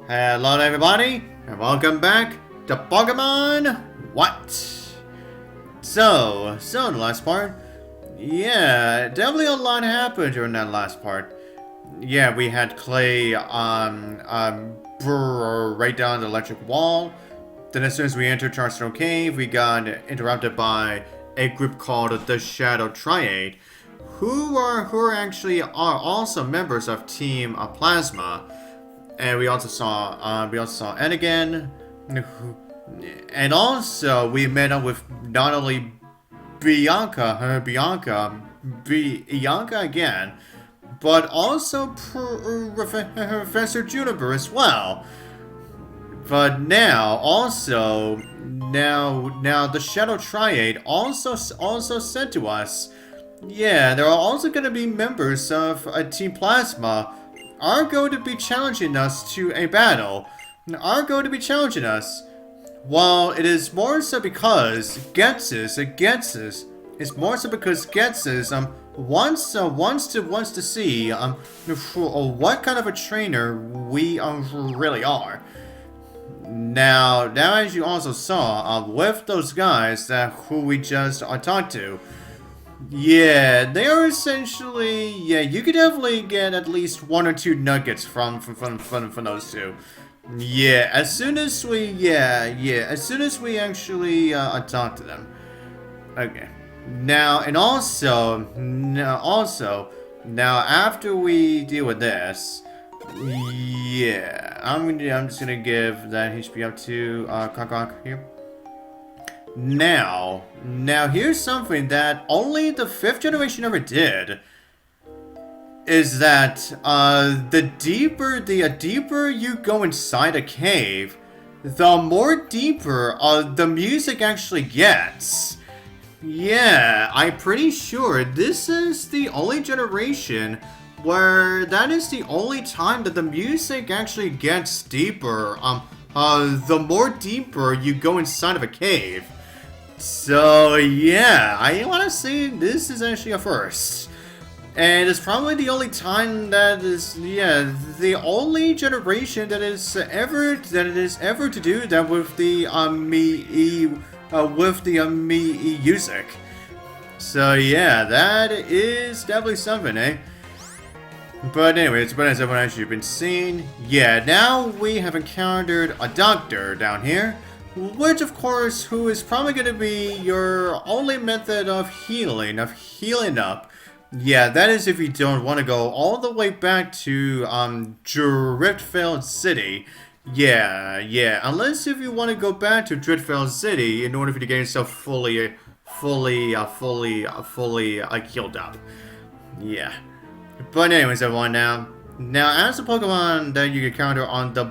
Hello everybody, and welcome back to Pokemon What? So in the last part, yeah, definitely a lot happened during that last part. Yeah, we had Clay right down the electric wall. Then as soon as we entered Chargestone Cave, we got interrupted by a group called the Shadow Triad, who are also members of Team Plasma. And we also saw Enigan, and also we met up with not only Bianca again, but also Professor Juniper as well. But now the Shadow Triad also said to us, yeah, there are also going to be members of Team Plasma are going to be challenging us to a battle. Well, it is more so because Getsus wants to see what kind of a trainer we really are. Now as you also saw with those guys who we just talked to. Yeah, they are essentially, you could definitely get at least 1 or 2 nuggets from those two. Yeah, as soon as we actually talk to them. Okay. Now after we deal with this, yeah, I'm just gonna give that HP up to Kokok here. Now here's something that only the 5th generation ever did. Is that the deeper you go inside a cave, the more deeper the music actually gets. Yeah, I'm pretty sure this is the only generation where that is the only time that the music actually gets deeper. The more deeper you go inside of a cave. So yeah, I want to say this is actually a first. And it's probably the only time that is, the only generation that is ever to do that with the music. So yeah, that is definitely something, eh? But anyways, as everyone as you've been seeing, yeah, now we have encountered a doctor down here. Which, of course, who is probably going to be your only method of healing up. Yeah, that is if you don't want to go all the way back to Driftveil City. Yeah, unless if you want to go back to Driftveil City in order for you to get yourself fully healed up. Yeah. But anyways, everyone, now as a Pokemon that you encounter on the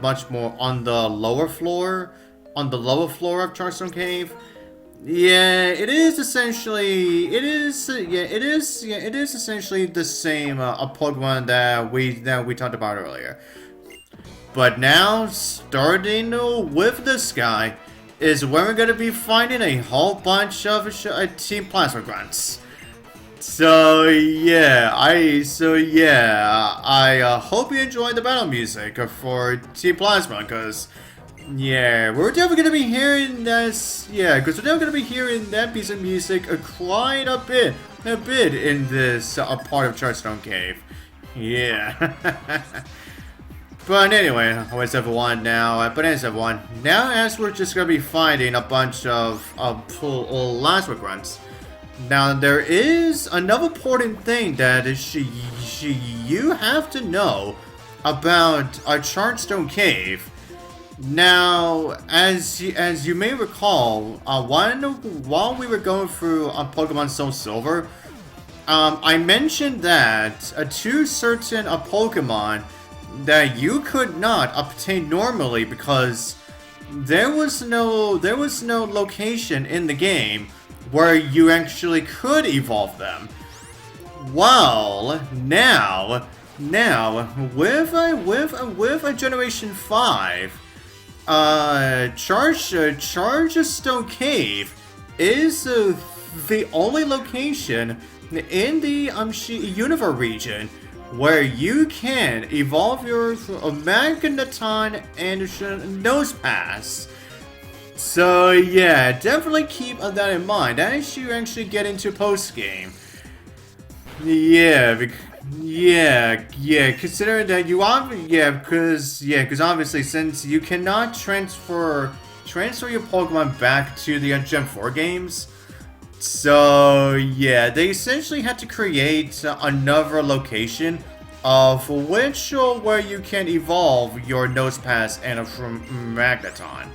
lower floor of Chargestone Cave, yeah, it is essentially the same a Pokemon that we talked about earlier. But now, starting with this guy, is where we're gonna be finding a whole bunch of Team Plasma grunts. So yeah, I hope you enjoyed the battle music for Team Plasma, because yeah, we're definitely gonna be hearing this. Yeah, because we're definitely gonna be hearing that piece of music quite a bit in this part of Chargestone Cave. Yeah. But anyway, as everyone, now as we're just gonna be fighting a bunch of Plasma grunts. Now there is another important thing that you have to know about Chargestone Cave. Now, as you may recall, while we were going through Pokemon Soul Silver, I mentioned that two certain Pokemon that you could not obtain normally because there was no location in the game where you actually could evolve them. Well, now with a Generation 5. Chargestone Cave is the only location in the Univers region where you can evolve your Magneton and Nosepass. So yeah, definitely keep that in mind as you actually get into post-game. Yeah, considering that because obviously since you cannot transfer your Pokemon back to the Gen 4 games, so yeah, they essentially had to create another location of where you can evolve your Nosepass and from Magneton.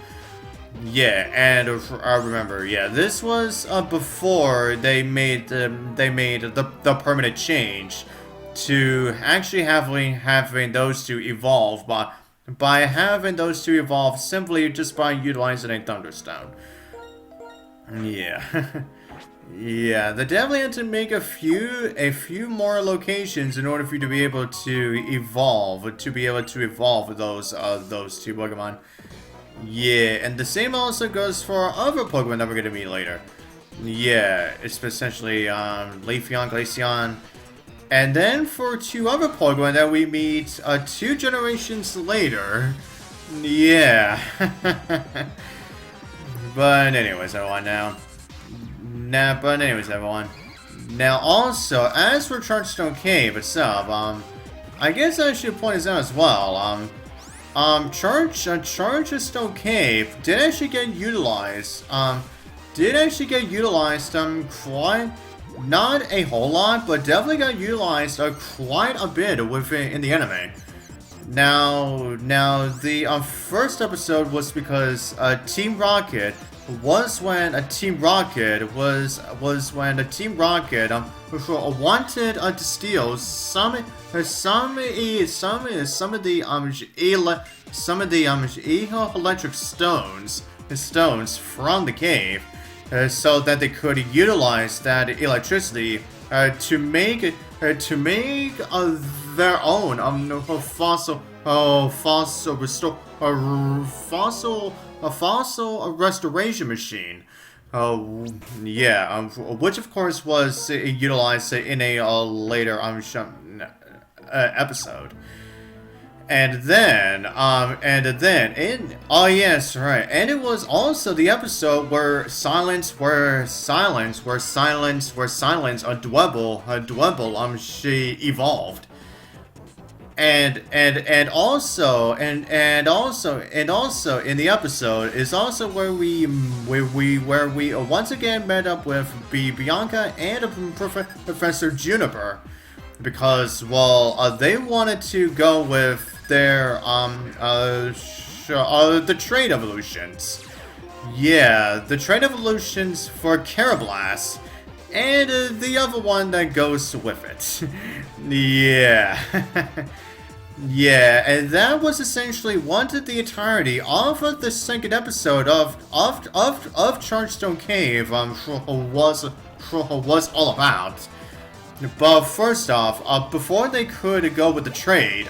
Yeah, and remember, yeah, this was before they made the permanent change to actually having those two evolve by having those two evolve simply just by utilizing a Thunderstone. Yeah. Yeah, they definitely had to make a few more locations in order for you to be able to evolve those two Pokemon. Yeah, and the same also goes for other Pokemon that we're gonna meet later. Yeah, it's essentially Leafeon, Glaceon, and then for two other Pokemon that we meet 2 generations later. Yeah. But anyways, everyone Now also, as for Chargestone Cave itself, I guess I should point this out as well. Chargestone Cave did actually get utilized. Quite, not a whole lot, but definitely got utilized quite a bit in the anime. Now the first episode was because Team Rocket wanted to steal some of the electric stones from the cave, so that they could utilize that electricity to make their own fossil restoration machine. Which of course was utilized in a later episode. And then it was also the episode where Silence she evolved. And also in the episode is also where we once again met up with Bianca and Professor Juniper, because they wanted to go with their the trade evolutions. Yeah, the trade evolutions for Carablast, and the other one that goes with it. Yeah. Yeah, and that was essentially what the entirety of the second episode of Chargestone Cave was all about. But first off, before they could go with the trade,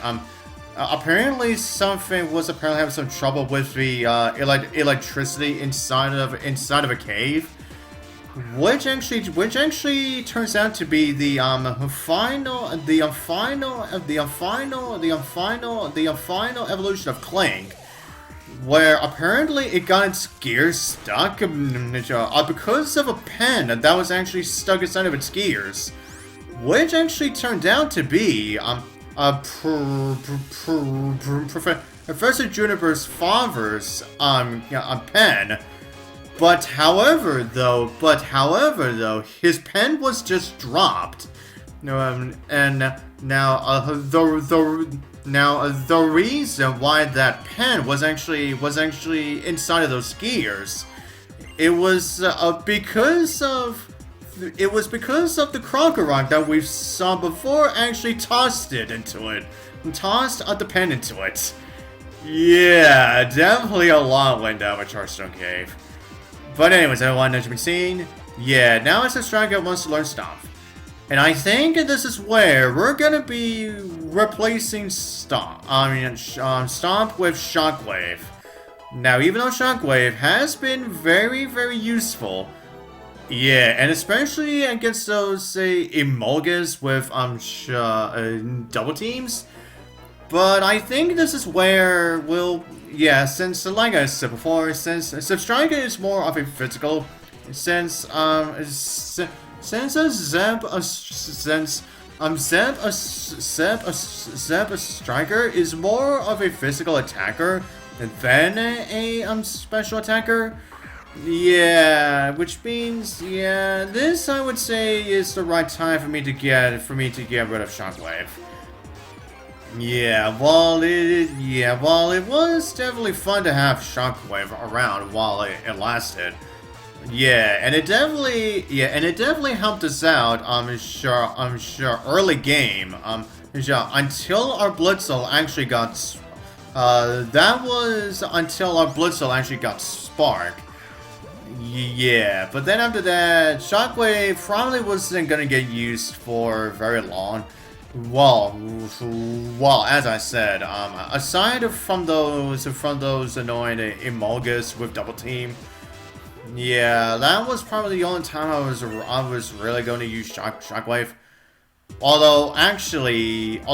apparently having some trouble with the electricity inside of a cave. Which actually turns out to be the final evolution of Clank, where apparently it got its gears stuck because of a pen that was actually stuck inside of its gears, which actually turned out to be Professor Juniper's father's pen. But however, though, his pen was just dropped. And now the reason why that pen was actually inside of those gears, it was because of the Crocodile that we saw before actually tossed the pen into it. Yeah, definitely a lot went down with Chargestone Cave. But anyways, everyone, as you've been seeing, yeah, now it's a Strikeout wants to learn Stomp. And I think this is where we're gonna be replacing Stomp with Shockwave. Now, even though Shockwave has been very, very useful, Yeah, and especially against those, say, Emolgas with double teams. But I think this is where we'll, yeah, since like I said before, since Striker is more of a physical, since since a Zeb a since Zeb a Striker is more of a physical attacker than a special attacker. Yeah, which means, yeah, this I would say is the right time for me to get rid of Shockwave. Yeah, while it was definitely fun to have Shockwave around while it lasted. Yeah, and it definitely helped us out. I'm sure early game. Until our Blitzel actually got. That was until our Blitzel actually got sparked. Yeah, but then after that, Shockwave probably wasn't gonna get used for very long. Well, as I said, aside from those annoying Emolgas with double team, yeah, that was probably the only time I was really going to use Shockwave. Although actually, I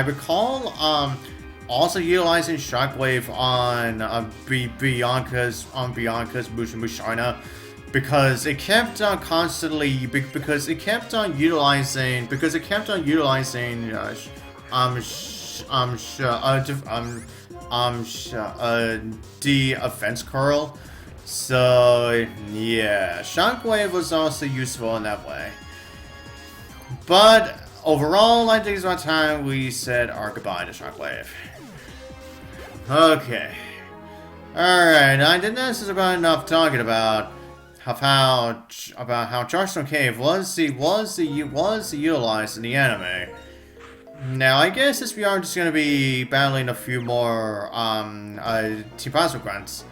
recall also utilizing Shockwave on Bianca's Musharna, because it kept on utilizing the offense curl. So yeah, Shockwave was also useful in that way. But overall, I think it's about time we said our goodbye to Shockwave. Okay. Alright, I think this is about enough talking about how Chargestone Cave was utilized in the anime. Now, I guess we are just gonna be battling a few more Tynamo grunts.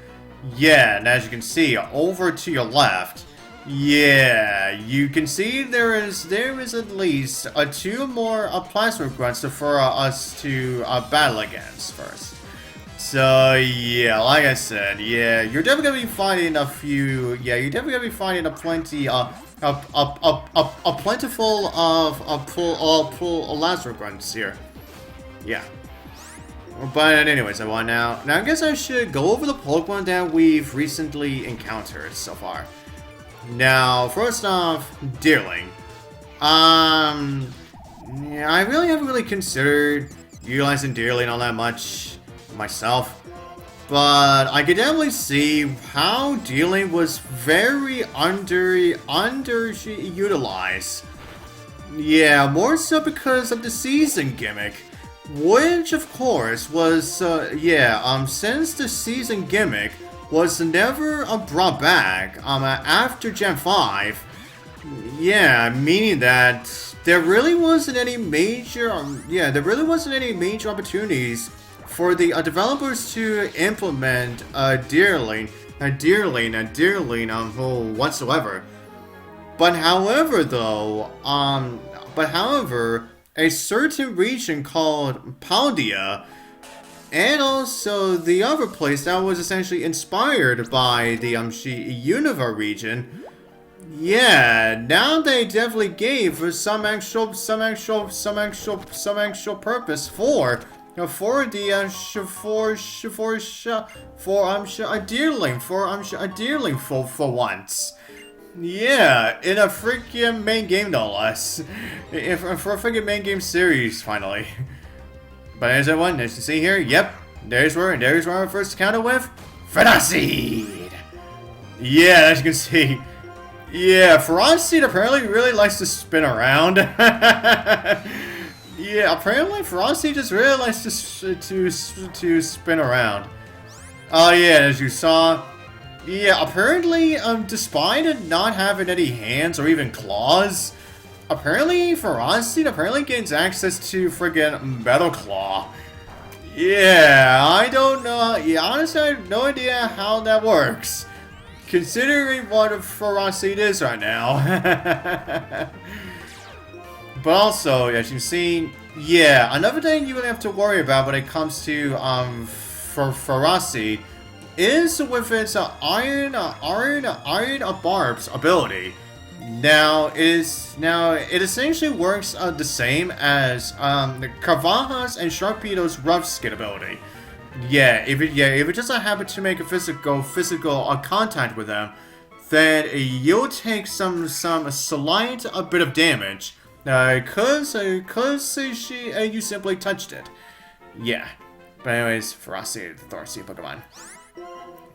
Yeah, and as you can see, over to your left, yeah, you can see there is at least two more plasma grunts for us to battle against first. So yeah, like I said, yeah, you're definitely gonna be finding a few. Yeah, you're definitely gonna be finding a plentiful of pull Lazarus grunts here. Yeah. But anyways, now I guess I should go over the Pokemon that we've recently encountered so far. Now, first off, Deerling. Yeah, I really haven't really considered utilizing Deerling all that much myself, but I could definitely see how Deerling was very underutilized. Yeah, more so because of the season gimmick, which of course was since the season gimmick was never brought back after Gen 5. Yeah, meaning that there really wasn't any major opportunities for the developers to implement Deerling whatsoever. But however, a certain region called Paldia, and also the other place that was essentially inspired by the Unova region, yeah, now they definitely gave some actual purpose for a Deerling for once. Yeah, in a freaking main game, no less. For a freaking main game series, finally. But as you can see here, yep, there's where our first encounter with Ferroseed. Yeah, as you can see, yeah, Ferroseed apparently really likes to spin around. Yeah, apparently Ferroseed just really likes to spin around. Oh yeah, as you saw. Yeah, apparently, despite not having any hands or even claws, apparently Ferroseed gains access to friggin' Metal Claw. Yeah, I don't know. Yeah, honestly, I have no idea how that works, considering what Ferroseed is right now. But also, as you've seen, yeah, another thing you would have to worry about when it comes to Ferroseed is with its iron barbs ability. Now it essentially works the same as Carvaja's and Sharpedo's rough skin ability. If it doesn't happen to make a physical contact with them, then you'll take some slight bit of damage, cause you simply touched it. Yeah, but anyways, Ferroseed, the Thorny Pokemon.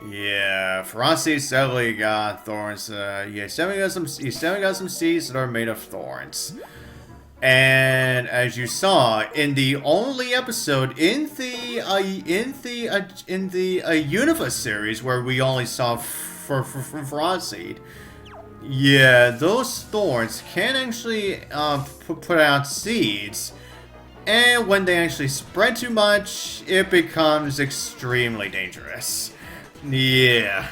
Yeah, Ferroseed's definitely got thorns. He's definitely got some seeds that are made of thorns. And as you saw in the only episode in the Unova series where we only saw Ferroseed, yeah, those thorns can actually put out seeds, and when they actually spread too much, it becomes extremely dangerous. Yeah.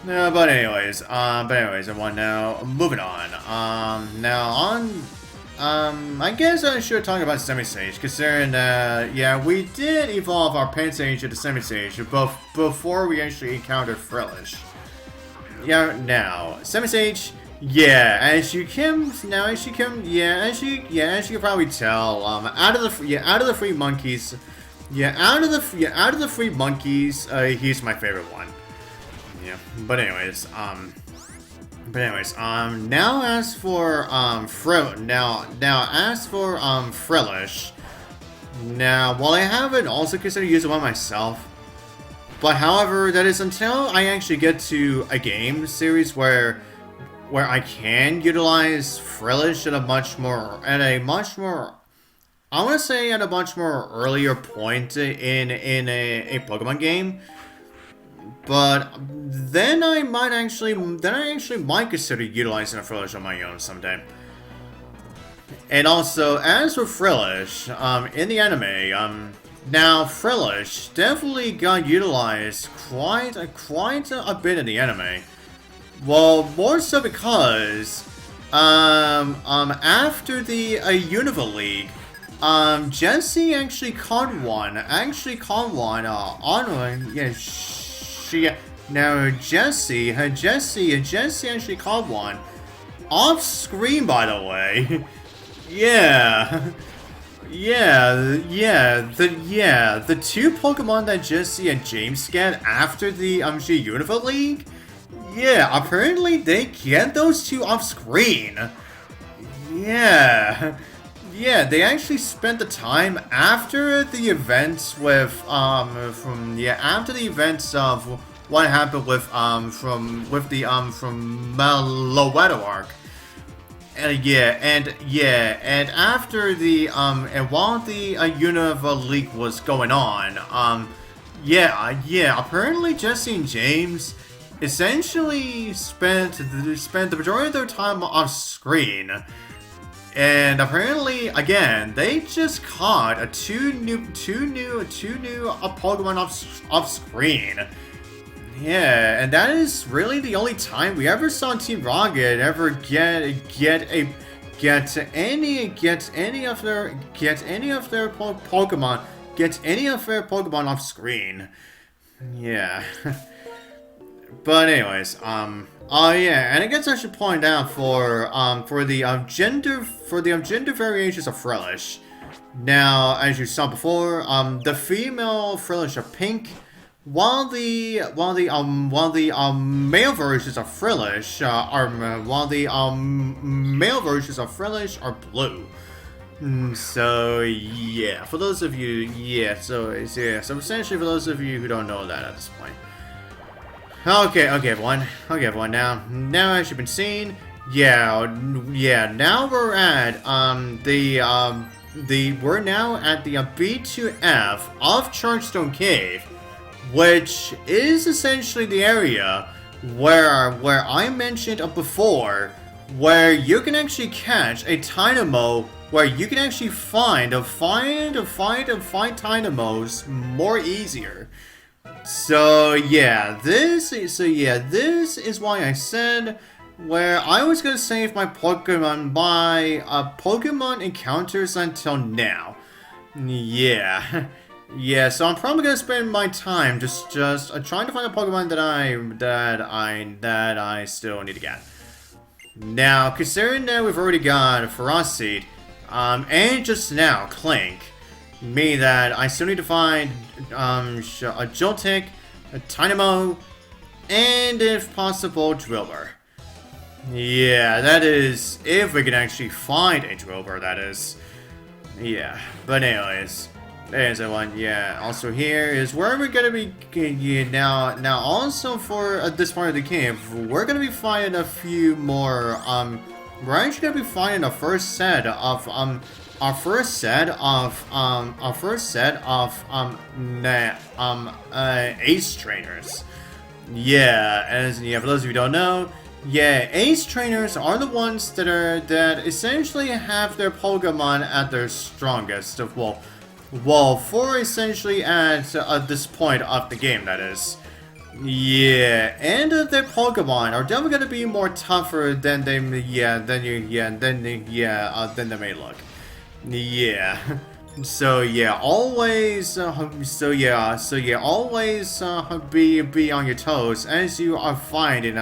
No, but anyways, everyone, now moving on. I guess I should talk about Semi-Sage, considering that, yeah, we did evolve our Pansage into Semi-Sage before we actually encountered Frillish. Yeah, now, Semi-Sage, yeah, as you can probably tell, out of the three monkeys, he's my favorite one. Yeah, but anyways, now as for Frillish, now while I haven't also considered using one myself, but however, that is until I actually get to a game series where I can utilize Frillish at a much more I want to say at a much more earlier point in a Pokemon game. But then I might consider utilizing a Frillish on my own someday. And also, as for Frillish, in the anime, now Frillish definitely got utilized quite a bit in the anime. Well, more so because, after the Unova League, Jessie actually caught one now Jessie actually caught one off screen, by the way. The two Pokemon that Jessie and James get after the Unova League, yeah, apparently they get those two off screen. Yeah, they actually spent the time after the events with after the events of what happened with from Maloetto arc. And after the and while the Unova League was going on, apparently Jessie and James essentially spent the majority of their time off screen. And apparently, again, they just caught two new Pokemon off screen. Yeah, and that is really the only time we ever saw Team Rocket ever get any of their Pokemon off screen. Yeah. But anyways, and I guess I should point out for the gender variations of Frillish. Now, as you saw before, the female Frillish are pink, while the male versions of Frillish are blue. So yeah, for those of you, so essentially for those of you who don't know that at this point. Okay, everyone. Now as you've been seeing, now we're at we're now at the B2F of Chargestone Cave, which is essentially the area where I mentioned before, where you can actually catch a Tynamo, where you can actually find Tynamos more easier. So this is why I said where I was gonna save my Pokemon Pokemon encounters until now. Yeah. Yeah, so I'm probably gonna spend my time just trying to find a Pokemon that I still need to get. Now, considering that we've already got Ferroseed, and just now Clink, meaning that I still need to find a Joltik, a Tynamo, and if possible, Drillbur. Yeah, that is if we can actually find a Drillbur, that is. Yeah, but anyways. There's that one, yeah. Also here is where we're gonna be now also for this part of the cave, we're gonna be finding a few more we're actually gonna be finding our first set of ace trainers. Yeah, as yeah, for those of you who don't know, yeah, ace trainers are the ones that essentially have their Pokemon at their strongest of well, for essentially at this point of the game, that is. Yeah, and their Pokemon are definitely gonna be more tougher than they may look. Yeah. So yeah, always be on your toes as you are fighting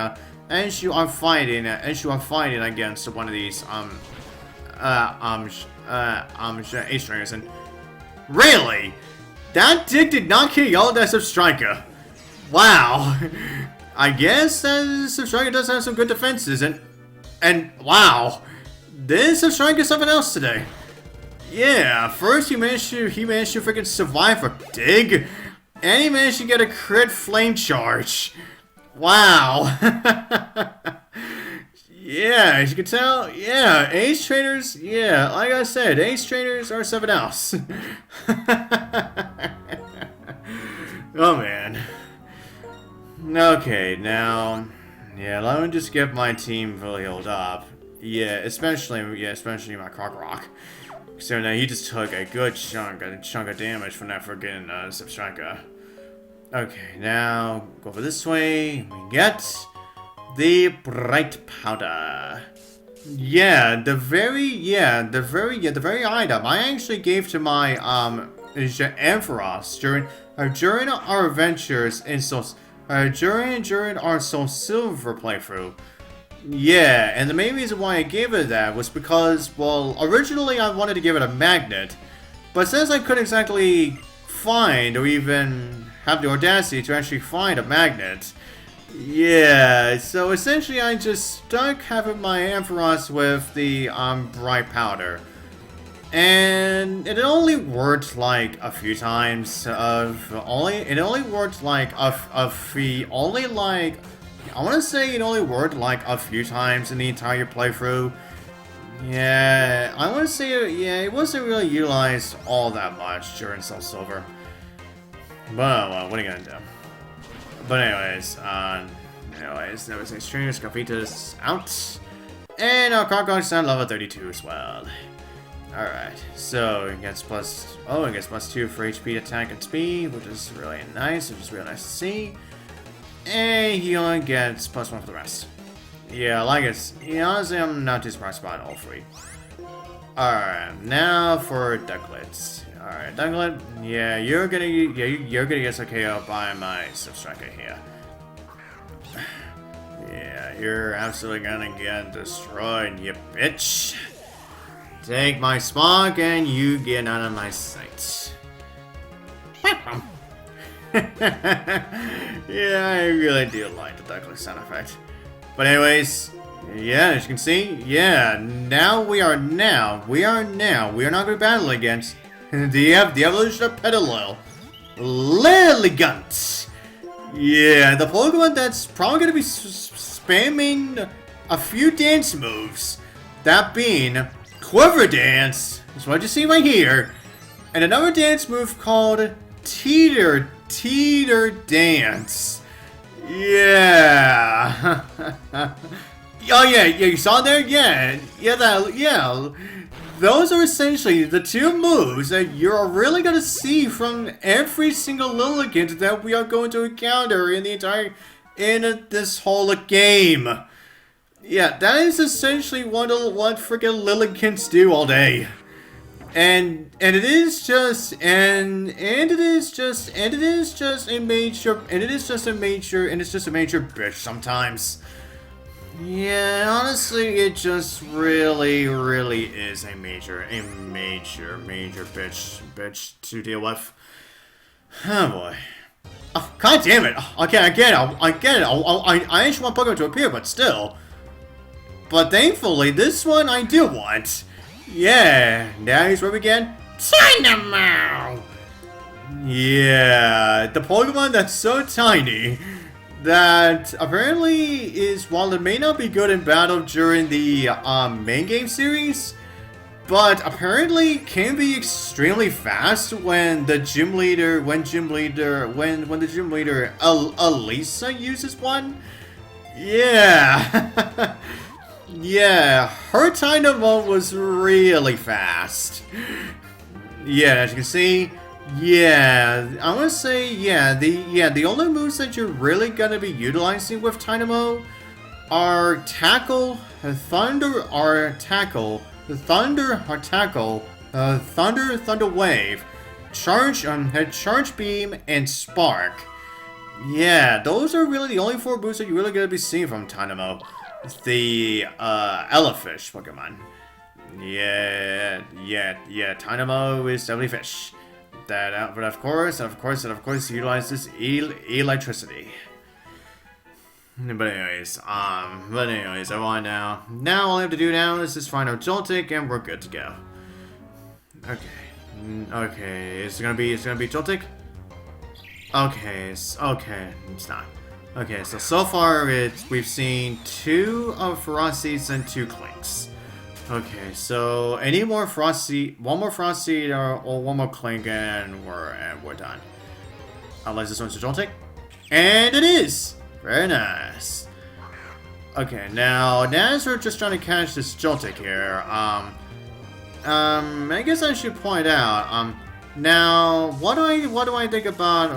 against one of these ace trainers. And really? That dig did not kill y'all, that Substriker. Wow. I guess Substriker does have some good defenses, and wow. This Substriker is something else today. Yeah, first he managed to freaking survive a dig, and he managed to get a crit flame charge. Wow. Yeah, as you can tell, yeah, ace trainers, yeah, like I said, ace trainers are something else. Oh, man. Okay, now, yeah, let me just get my team fully healed up. Yeah, especially my Croc. So now he just took a good chunk of damage from that friggin' Substriker. Okay, now, go over this way, we get the bright powder. Yeah, the very item I actually gave to my Ampharos during our adventures in during our Soul Silver playthrough. Yeah, and the main reason why I gave it that was because, well, originally I wanted to give it a magnet, but since I couldn't exactly find or even have the audacity to actually find a magnet, yeah, so essentially I just stuck having my Ampharos with the bright powder. And it only worked like a few times I want to say it only worked like a few times in the entire playthrough. Yeah, I want to say it wasn't really utilized all that much during Soul Silver. Well, what are you gonna do? But anyways, there was Extreme Scafitas out. And our Crocodile Sound level 32 as well. Alright, so it gets plus 2 for HP, attack, and speed, which is really nice, to see. And he only gets plus 1 for the rest. Yeah, honestly, I'm not too surprised about all three. Alright, now for Ducklets. Alright, Ducklet, yeah, you're gonna get some KO by my Substriker here. Yeah, you're absolutely gonna get destroyed, you bitch. Take my Spark and you get out of my sight. Yeah, I really do like the Ducklet sound effect. But anyways, yeah, as you can see, yeah, we are not going to battle against the evolution of Petalil, Lilligant. Yeah, the Pokemon that's probably going to be spamming a few dance moves. That being Quiver Dance, is what you see right here, and another dance move called Teeter Dance. Yeah. Oh yeah, you saw there? Yeah. Those are essentially the two moves that you're really gonna see from every single Lilligant that we are going to encounter in this whole game. Yeah, that is essentially what freaking Lilligants do all day. And it is just and it is just a major bitch sometimes. Yeah, honestly, it just really is a major bitch to deal with. Oh boy. Oh, God damn it! Okay, I get it. I actually want Pokemon to appear, but still. But thankfully, this one I do want. Yeah, now here's where we get Tynamo! Yeah, the Pokemon that's so tiny that apparently is, while it may not be good in battle during the main game series, but apparently can be extremely fast when the gym leader, Elisa uses one. Yeah. Yeah, her Tynamo was really fast. Yeah, as you can see, yeah, I want to say, the only moves that you're really gonna be utilizing with Tynamo are Tackle, Thunder Wave, Charge Beam, and Spark. Yeah, those are really the only 4 moves that you're really gonna be seeing from Tynamo. The Elefish Pokemon. Yeah, Tynamo is definitely fish. But of course, utilizes electricity. But anyways, everyone now all I have to do now is just find our Joltik and we're good to go. Okay, it's gonna be Joltik? Okay, it's not. Okay, so far we've seen 2 of Ferroseeds and 2 Clinks. Okay, so one more Ferroseed or one more Clink and we're done. Unless this one's a Joltik. And it is! Very nice. Okay, now as we're just trying to catch this Joltik here, I guess I should point out, now what do I think about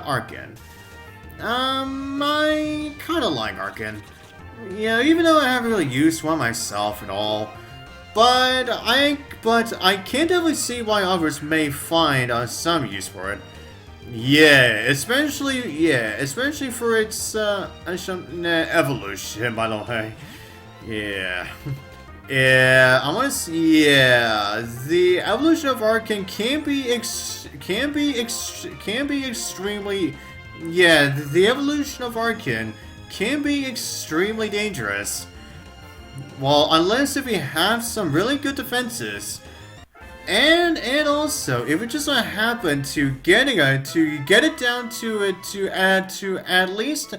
Arkin? I kinda like Arkin. Yeah, even though I haven't really used one myself at all. But I can definitely see why others may find some use for it. Yeah, especially for its evolution, by the way. Yeah. Yeah, I want to see. Yeah, the evolution of Arkin can be extremely. Yeah, the evolution of Arkin can be extremely dangerous. Well, unless if you have some really good defenses, and also if it just so happen to get it down to at least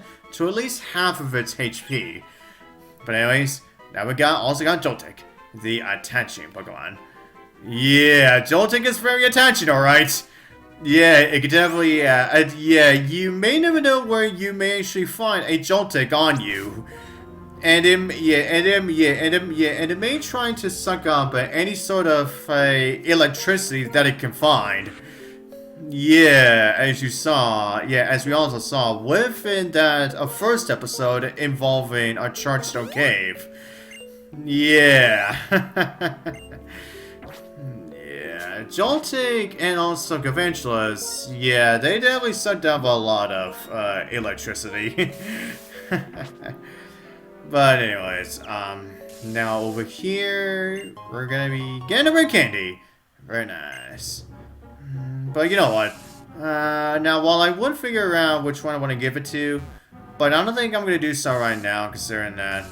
half of its HP. But anyways, now we also got Joltik, the attaching Pokemon. Yeah, Joltik is very attaching, alright. Yeah, it could definitely, yeah, you may never know where you may actually find a Joltik on you. And it may try to suck up any sort of electricity that it can find. Yeah, as we also saw within that first episode involving a Chargestone Cave. Yeah. Yeah, Joltik and also Gavantulas, yeah, they definitely sucked up a lot of electricity. But anyways, now over here, we're gonna be getting a rare candy. Very nice. But you know what? Now, while I would figure out which one I want to give it to, but I don't think I'm gonna do so right now, considering that,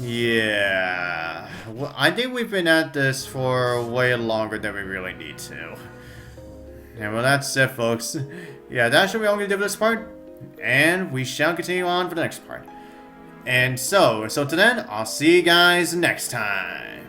yeah, well, I think we've been at this for way longer than we really need to. And well, that's it, folks. Yeah, that's what we're all gonna do for this part, and we shall continue on for the next part. And so till then, I'll see you guys next time.